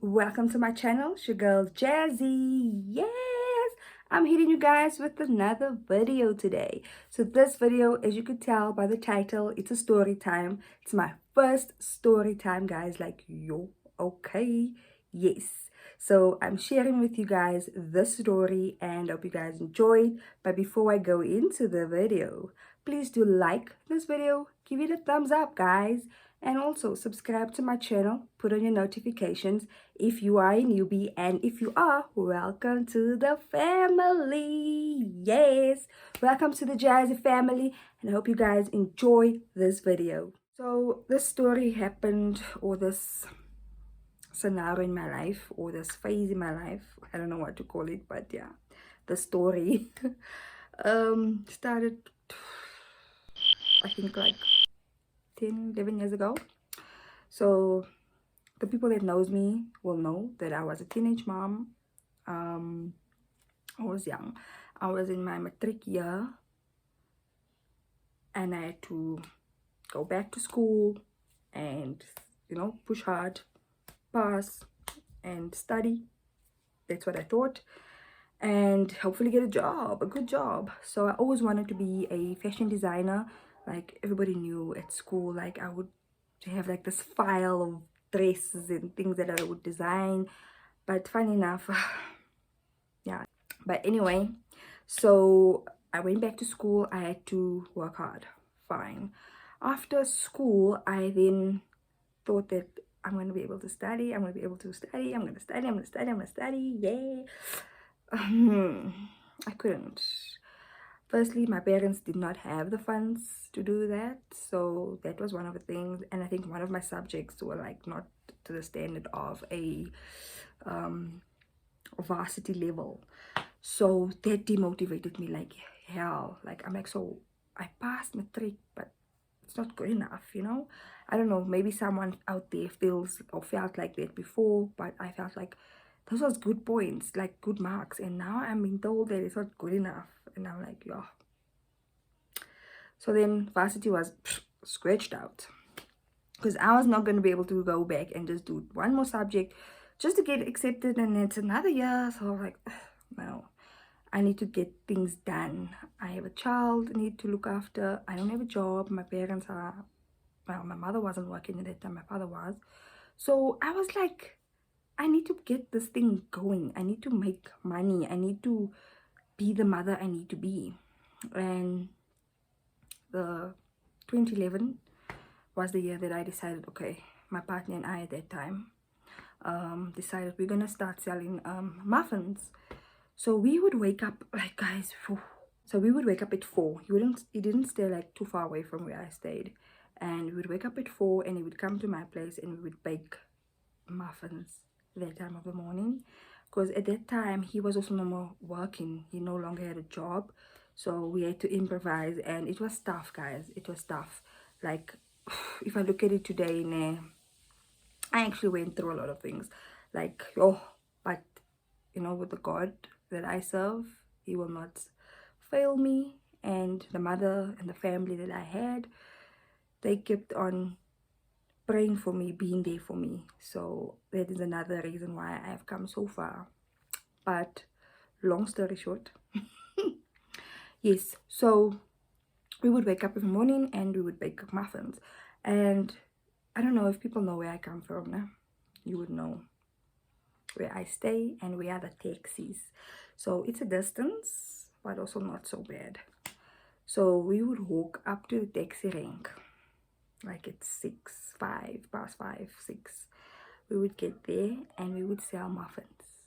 welcome to my channel. It's your girl Jazzy. Yes, I'm hitting you guys with another video today. So this video, as you could tell by the title, it's a story time. It's my first story time, guys. Like, yo, okay, yes. So I'm sharing with you guys this story and I hope you guys enjoyed. But before I go into the video, please do like this video, give it a thumbs up, guys, and also subscribe to my channel, put on your notifications if you are a newbie, and if you are, welcome to the family. Yes, welcome to the Jazzy family, and I hope you guys enjoy this video. So this story happened, or this scenario in my life, or this phase in my life, I don't know what to call it, but yeah, the story started, I think, like 10-11 years ago. So the people that knows me will know that I was a teenage mom. I was young. I was in my matric year and I had to go back to school and, push hard, pass and study. That's what I thought. And hopefully get a job, a good job. So I always wanted to be a fashion designer. Like everybody knew at school, like I would have like this file of dresses and things that I would design. But funny enough, yeah. But anyway, so I went back to school. I had to work hard. Fine. After school, I then thought that I'm going to be able to study. I'm going to be able to study. I'm going to study. I'm going to study. I'm going to study. Yeah. I couldn't. Firstly, my parents did not have the funds to do that, so that was one of the things. And I think one of my subjects were like not to the standard of a varsity level, so that demotivated me like hell. Like I'm like, so I passed matric, but it's not good enough, I don't know, maybe someone out there feels or felt like that before, but I felt like those was good points, like good marks, and now I'm being told that it's not good enough, and I'm like, yeah. So then varsity was scratched out because I was not going to be able to go back and just do one more subject just to get accepted, and it's another year. So I was like, no, I need to get things done. I have a child I need to look after. I don't have a job. My parents are, well, my mother wasn't working at that time, my father was. So I was like, I need to get this thing going. I need to make money. I need to be the mother I need to be. And the 2011 was the year that I decided, okay, my partner and I at that time decided we're gonna start selling muffins. So we would wake up, like, guys, so we would wake up at 4. He didn't stay like too far away from where I stayed, and we would wake up at 4 and he would come to my place and we would bake muffins that time of the morning, because at that time he was also no more working. He no longer had a job, so we had to improvise, and it was tough, guys. It was tough. Like, if I look at it today, nah, I actually went through a lot of things, like, oh, but with the God that I serve, he will not fail me. And the mother and the family that I had, they kept on praying for me, being there for me. So that is another reason why I have come so far. But long story short, yes, so we would wake up every morning and we would bake muffins. And I don't know if people know where I come from now. You would know where I stay and where are the taxis. So it's a distance, but also not so bad. So we would walk up to the taxi rank, like it's 6, 5, past 5, 6. We would get there and we would sell muffins.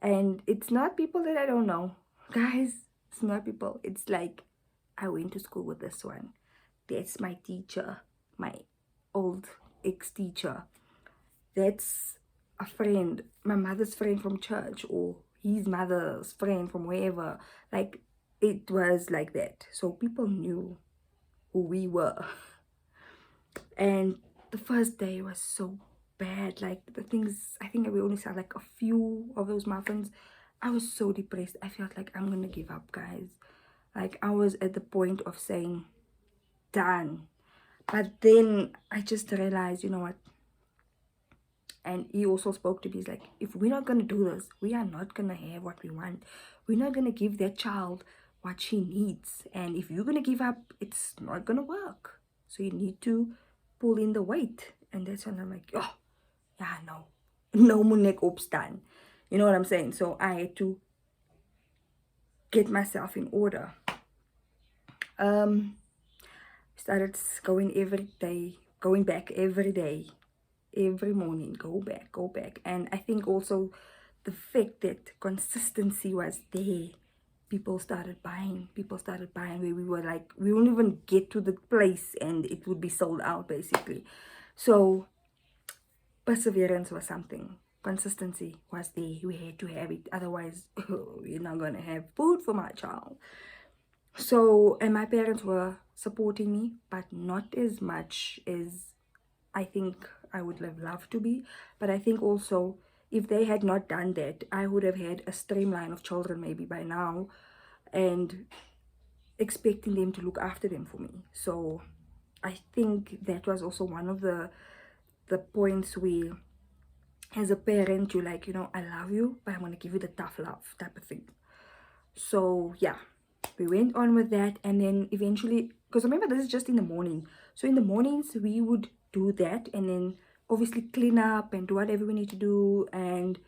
And it's not people that I don't know, guys. It's not people. It's like, I went to school with this one. That's my teacher, my old ex-teacher. That's a friend, my mother's friend from church, or his mother's friend from wherever. Like, it was like that. So people knew who we were. And the first day was so bad. Like, the things, I think we only saw like a few of those muffins. I was so depressed. I felt like I'm gonna give up, guys. Like, I was at the point of saying done. But then I just realized, you know what, And he also spoke to me. He's like, if we're not going to do this, we are not going to have what we want. We're not going to give that child what she needs. And if you're going to give up, it's not going to work. So you need to pull in the weight. And that's when I'm like, oh, yeah, no. No more neck opstaan. You know what I'm saying? So I had to get myself in order. Started going every day, going back every day, every morning, go back. And I think also the fact that consistency was there, people started buying, where we were like, we wouldn't even get to the place and it would be sold out basically. So perseverance was something, consistency was there, we had to have it, otherwise we're not gonna have food for my child. So, and my parents were supporting me, but not as much as I think I would have loved to be. But I think also, if they had not done that, I would have had a streamline of children maybe by now, and expecting them to look after them for me. So I think that was also one of the points where, as a parent, you're like, you know, I love you, but I'm going to give you the tough love type of thing. So yeah, we went on with that. And then eventually, because remember, this is just in the morning, so in the mornings we would do that, and then obviously clean up and do whatever we need to do, and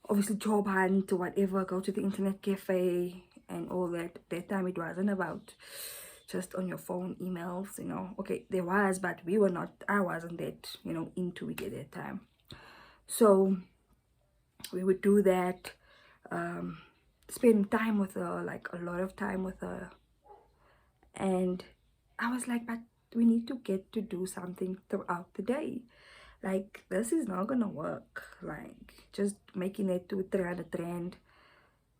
obviously job hunt or whatever, go to the internet cafe and all that. That time it wasn't about just on your phone emails, you know. Okay, there was, but we were not, I wasn't that, you know, into it at that time. So we would do that, spend time with her, like a lot of time with her. And I was like, but we need to get to do something throughout the day. Like, this is not gonna work. Like, just making it to 300 rand,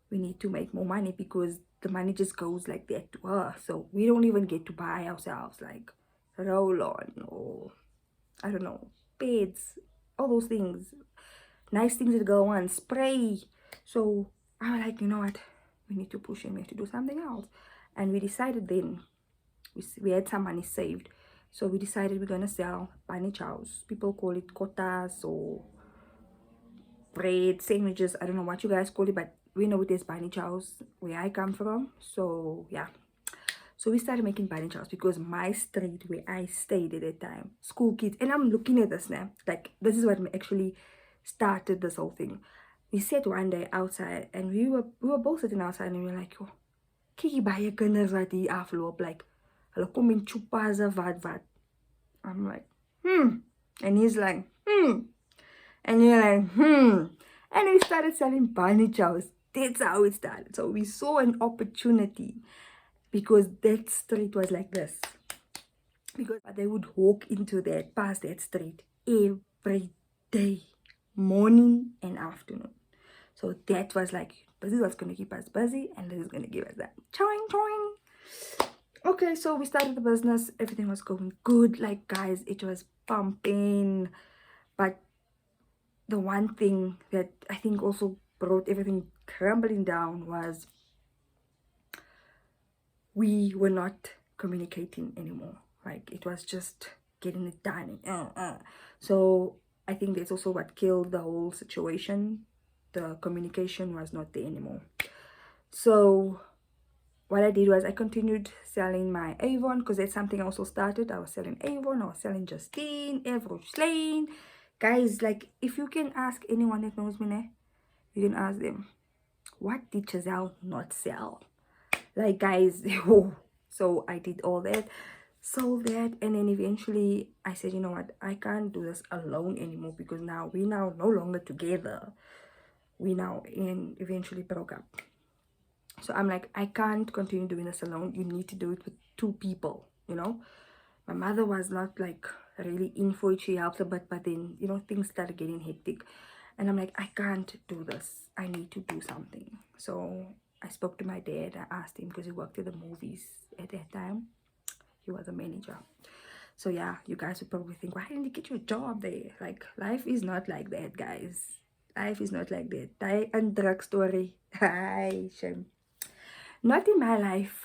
we need to make more money, because the money just goes like that to her. So we don't even get to buy ourselves like roll on, or I don't know, beds, all those things, nice things that go on, spray. So I was like, you know what, we need to push and we have to do something else. And we decided then, we had some money saved, so we decided we're gonna sell bunny chows. People call it kotas or bread sandwiches, I don't know what you guys call it, but we know it is bunny chows where I come from. So yeah, so we started making bunny chows, because my street where I stayed at that time, school kids, and I'm looking at this now, like this is what actually started this whole thing. We sat one day outside, and we were both sitting outside, and we were like, yo, kyk hier baie kinders wat hier afloop, like hulle kom in chupas of wat. I'm like, and he's like, and you're like, and we started selling bunny chows. That's how it started. So we saw an opportunity, because that street was like this, because they would walk into that, past that street every day, morning and afternoon. So that was like, this is what's going to keep us busy, and this is going to give us that choing. Okay, so we started the business, everything was going good, like guys, it was pumping. But the one thing that I think also brought everything crumbling down was, we were not communicating anymore. Like, it was just getting it done. So I think that's also what killed the whole situation. The communication was not there anymore. So what I did was, I continued selling my Avon, because that's something I also started. I was selling Avon, I was selling Justine, Evro Slane. Guys, like, if you can ask anyone that knows me, you can ask them, what did Giselle not sell? Like, guys, so I did all that, sold that, and then eventually I said, you know what, I can't do this alone anymore, because now we now no longer together. We now eventually broke up. So I'm like, I can't continue doing this alone. You need to do it with two people, you know. My mother was not like really in for it. She helped a bit, but then, you know, things started getting hectic. And I'm like, I can't do this. I need to do something. So I spoke to my dad. I asked him, because he worked at the movies at that time. He was a manager. So yeah, you guys would probably think, why didn't you get your job there? Like, life is not like that, guys. Life is not like that. Die and drug story. Hi, shame. Not in my life.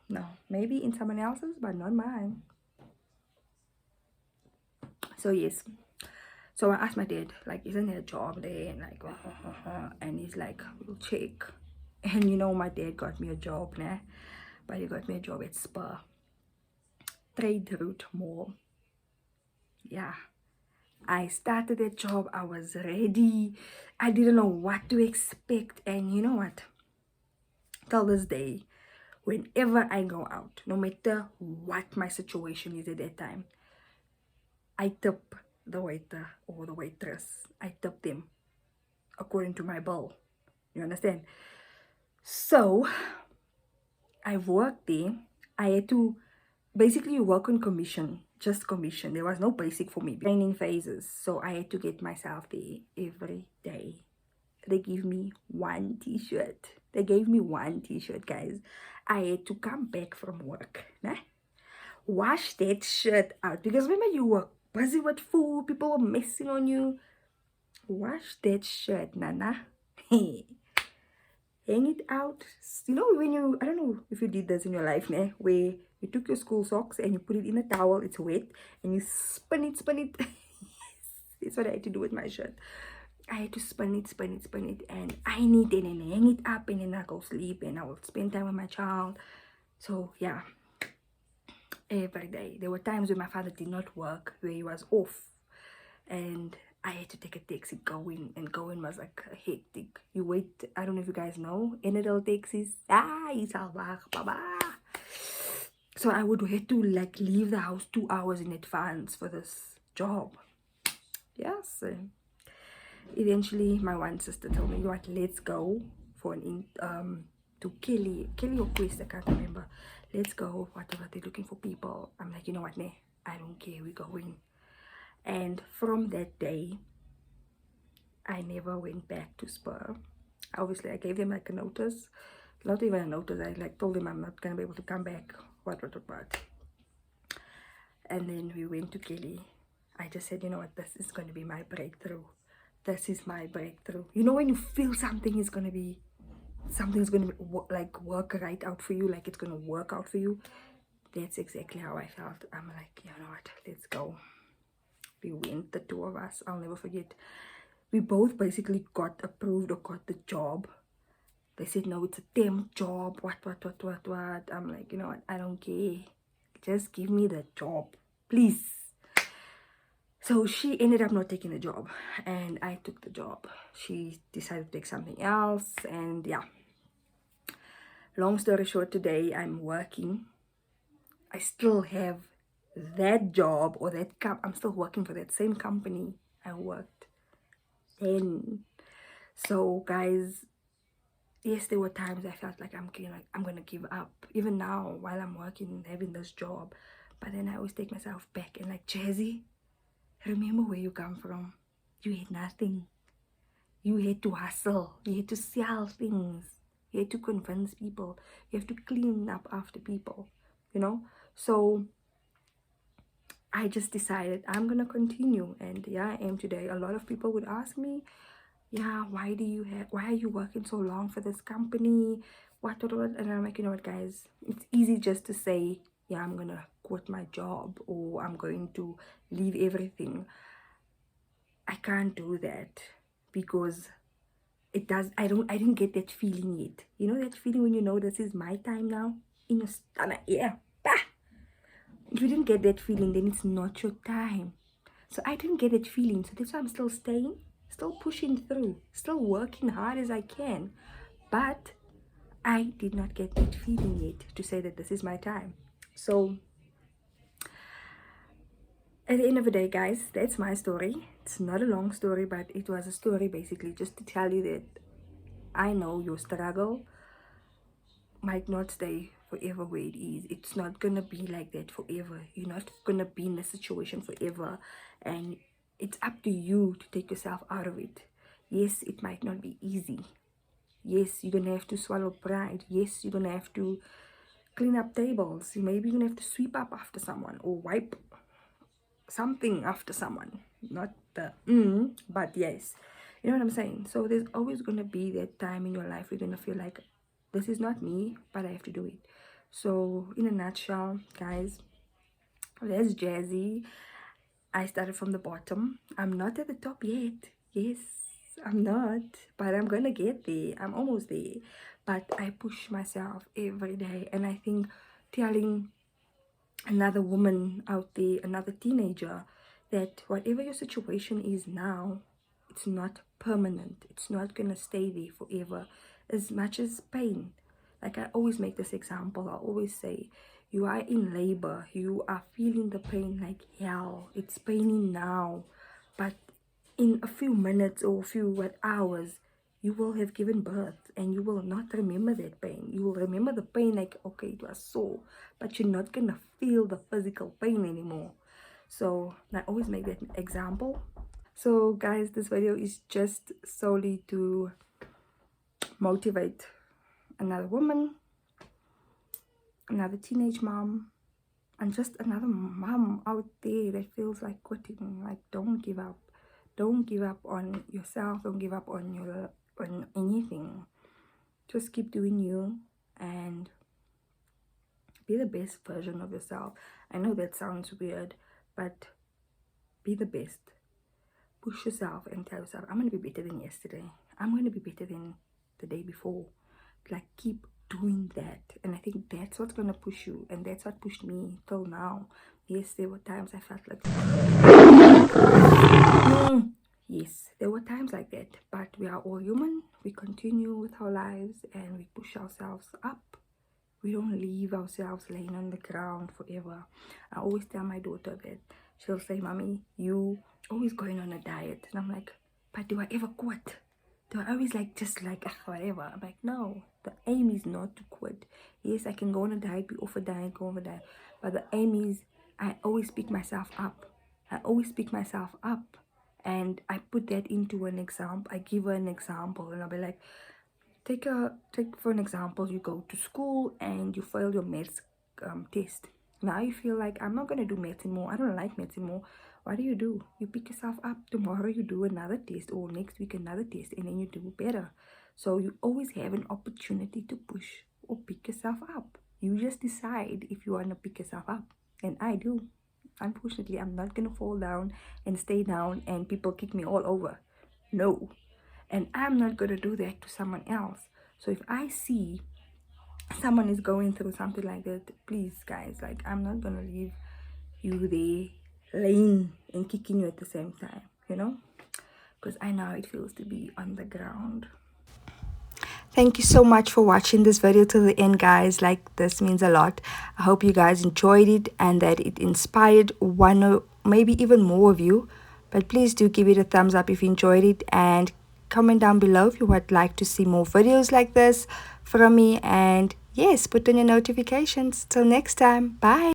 No, maybe in someone else's, but not mine. So yes, So I asked my dad, like, isn't there a job there? And like, and he's like, we'll check. And you know, my dad got me a job, nah? But he got me a job at Spur, Trade Route Mall. Yeah. I started that job. I was ready. I didn't know what to expect. And you know what? Till this day, whenever I go out, no matter what my situation is at that time, I tip the waiter or the waitress. I tip them according to my bill. You understand? So I've worked there. I had to basically work on commission, just commission. There was no basic for me. Training phases. So I had to get myself there every day. They give me one t-shirt. They gave me one t-shirt, guys. I had to come back from work. Nah? Wash that shirt out. Because remember, you were busy with food. People were messing on you. Wash that shirt, Nana. Hey. Hang it out. You know, when you, I don't know if you did this in your life, nah, where you took your school socks and you put it in a towel, it's wet, and you spin it. That's what I had to do with my shirt. I had to spin it, and iron it, and then hang it up, and then I go sleep, and I will spend time with my child. So yeah, every day. There were times when my father did not work, where he was off, and I had to take a taxi going, and going was like hectic. You wait, I don't know if you guys know, Enidal taxis. Baba. So I would have to like leave the house 2 hours in advance for this job. Yes. Eventually, my one sister told me, you know what, let's go for an to Kaale or Quest, I can't remember. Let's go, whatever, they're looking for people. I'm like, you know what, nah, I don't care, we're going. And from that day, I never went back to Spur. Obviously, I gave them like a notice. Not even a notice, I like told them I'm not gonna be able to come back, what. And then we went to Kaale. I just said, you know what, this is going to be my breakthrough. This is my breakthrough. You know, when you feel something's going to be like work right out for you, like it's going to work out for you. That's exactly how I felt. I'm like, you know what, let's go. We went, the two of us. I'll never forget. We both basically got approved or got the job. They said, no, it's a temp job. What. I'm like, you know what, I don't care. Just give me the job, please. So she ended up not taking the job, and I took the job. She decided to take something else, and yeah. Long story short, today I'm working. I still have that job or that I'm still working for that same company I worked then. So guys, yes, there were times I felt like I'm gonna give up, even now while I'm working, having this job. But then I always take myself back and like, Jazzy, remember where you come from. You had nothing. You had to hustle. You had to sell things. You had to convince people. You have to clean up after people, you know. So I just decided I'm gonna continue, and yeah, I am today. A lot of people would ask me, yeah, why are you working so long for this company, what. And I'm like, you know what, guys, it's easy just to say, yeah, I'm gonna quit my job or I'm going to leave everything. I can't do that because I didn't get that feeling yet. You know that feeling when you know this is my time now in your stomach. Yeah, bah! If you didn't get that feeling, then it's not your time. So I didn't get that feeling, so that's why I'm still staying, still pushing through, still working hard as I can. But I did not get that feeling yet to say that this is my time. So at the end of the day, guys, that's my story. It's not a long story, but it was a story basically just to tell you that I know your struggle might not stay forever where it is. It's not gonna be like that forever. You're not gonna be in a situation forever, and it's up to you to take yourself out of it. Yes, it might not be easy. Yes, you're gonna have to swallow pride. Yes, you're gonna have to clean up tables. Maybe you're gonna have to sweep up after someone or wipe something after someone. Not the but yes, you know what I'm saying. So there's always gonna be that time in your life where you're gonna feel like this is not me, but I have to do it. So in a nutshell, guys, that's Jazzy. I started from the bottom. I'm not at the top yet. Yes, I'm not, but I'm gonna get there. I'm almost there. But I push myself every day, and I think telling another woman out there, another teenager, that whatever your situation is now, it's not permanent. It's not gonna stay there forever. As much as pain, like I always make this example, I always say, you are in labor, you are feeling the pain like hell. It's paining now, but in a few minutes or a few hours, you will have given birth and you will not remember that pain. You will remember the pain like, okay, it was sore, but you're not gonna feel the physical pain anymore. So I always make that example. So guys, this video is just solely to motivate another woman, another teenage mom, and just another mom out there that feels like quitting. Like, don't give up. Don't give up on yourself. Don't give up on anything. Just keep doing you and be the best version of yourself. I know that sounds weird, but be the best. Push yourself and tell yourself, I'm going to be better than yesterday. I'm going to be better than the day before. Like, keep doing that. And I think that's what's going to push you. And that's what pushed me till now. Yes, there were times I felt like... Yes, there were times like that. But we are all human. We continue with our lives and we push ourselves up. We don't leave ourselves laying on the ground forever. I always tell my daughter that. She'll say, Mommy, you always going on a diet. And I'm like, but do I ever quit? Do I always just whatever? I'm like, no, the aim is not to quit. Yes, I can go on a diet, be off a diet, go on a diet. But the aim is I always pick myself up. I always pick myself up. And I put that into an example. I give her an example and I'll be like, take for an example, you go to school and you fail your maths test. Now you feel like, I'm not going to do maths anymore. I don't like maths anymore. What do? You pick yourself up. Tomorrow you do another test, or next week another test, and then you do better. So you always have an opportunity to push or pick yourself up. You just decide if you want to pick yourself up. And I do. Unfortunately, I'm not going to fall down and stay down and people kick me all over. No. And I'm not going to do that to someone else. So if I see someone is going through something like that, please guys, I'm not going to leave you there laying and kicking you at the same time, because I know how it feels to be on the ground. Thank you so much for watching this video till the end, guys. This means a lot. I hope you guys enjoyed it and that it inspired one or maybe even more of you. But please do give it a thumbs up if you enjoyed it, and comment down below if you would like to see more videos like this from me. And yes, put on your notifications. Till next time, bye.